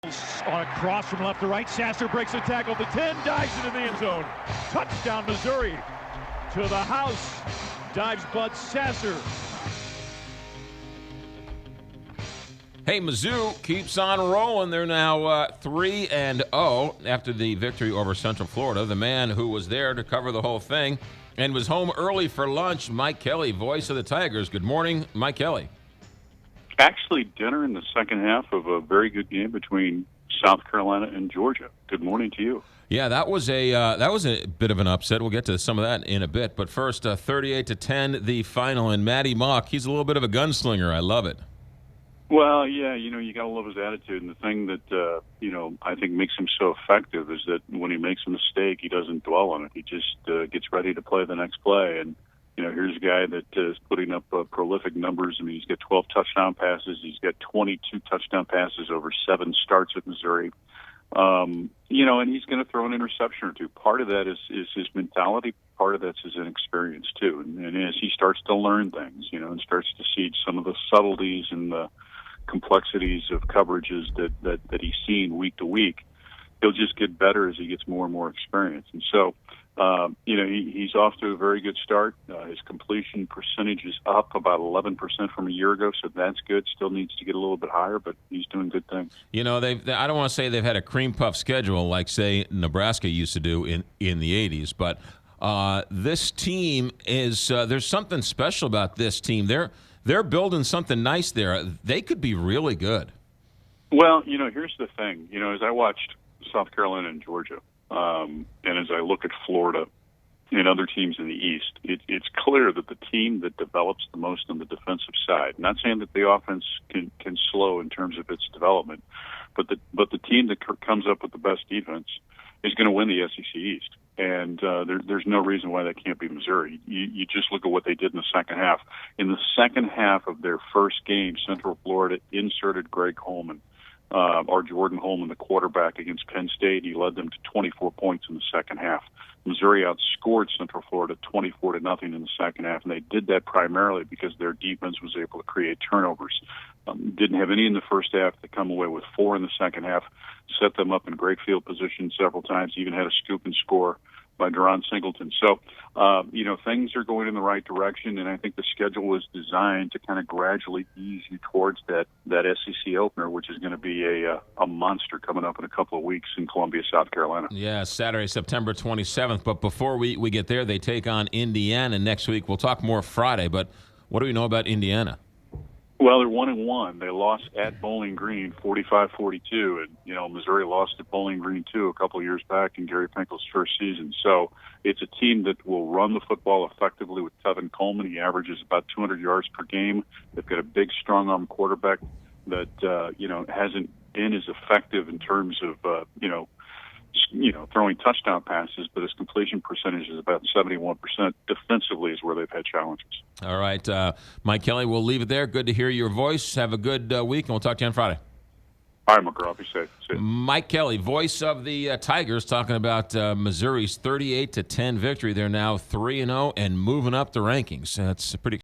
On a cross from left to right, Sasser breaks the tackle. The 10 dives into the end zone. Touchdown, Missouri. To the house. Dives Bud Sasser. Hey, Mizzou keeps on rolling. They're now 3-0 after the victory over Central Florida. The man who was there to cover the whole thing and was home early for lunch, Mike Kelly, voice of the Tigers. Good morning, Mike Kelly. Actually, dinner in the second half of a very good game between South Carolina and Georgia. Good morning to you. Yeah, that was a bit of an upset. We'll get to some of that in a bit. But first, 38-10, the final. And Matty Mock, he's a little bit of a gunslinger. I love it. Well, yeah, you got to love his attitude. And the thing that, I think makes him so effective is that when he makes a mistake, he doesn't dwell on it. He just gets ready to play the next play. And, here's a guy that is putting up prolific numbers. I mean, he's got 12 touchdown passes. He's got 22 touchdown passes over 7 starts at Missouri. And he's going to throw an interception or two. Part of that is his mentality. Part of that's his inexperience, too. And as he starts to learn things, and starts to see some of the subtleties and the complexities of coverages that he's seen week to week, he'll just get better as he gets more and more experience. And so, he's off to a very good start. His completion percentage is up about 11% from a year ago, so that's good. Still needs to get a little bit higher, but he's doing good things. I don't want to say they've had a cream puff schedule like, say, Nebraska used to do in the 80s, but this team is there's something special about this team. They're building something nice there. They could be really good. Well, here's the thing. As I watched South Carolina and Georgia, and as I look at Florida and other teams in the East, it's clear that the team that develops the most on the defensive side, not saying that the offense can slow in terms of its development, but the team that comes up with the best defense is going to win the SEC East. And there's no reason why that can't be Missouri. You just look at what they did in the second half. In the second half of their first game, Central Florida inserted Greg Holman, or Jordan Holman, the quarterback, against Penn State. He led them to 24 points in the second half. Missouri outscored Central Florida 24-0 in the second half, and they did that primarily because their defense was able to create turnovers. Didn't have any in the first half. They come away with 4 in the second half, set them up in great field position several times, even had a scoop and score by Deron Singleton. So, things are going in the right direction, and I think the schedule was designed to kind of gradually ease you towards that SEC opener, which is going to be a monster coming up in a couple of weeks in Columbia, South Carolina. Yeah, Saturday, September 27th. But before we get there, they take on Indiana next week. We'll talk more Friday, but what do we know about Indiana? Well, they're 1-1. They lost at Bowling Green 45-42, and Missouri lost at Bowling Green too a couple of years back in Gary Pinkel's first season. So it's a team that will run the football effectively with Tevin Coleman. He averages about 200 yards per game. They've got a big, strong-arm quarterback that hasn't been as effective in terms of throwing touchdown passes, but his completion percentage is about 71%. Defensively is where they've had challenges. All right, Mike Kelly, we'll leave it there. Good to hear your voice. Have a good week, and we'll talk to you on Friday. All right, McGraw, be safe. See you. Mike Kelly, voice of the Tigers, talking about Missouri's 38-10 victory. They're now 3-0 and moving up the rankings. That's pretty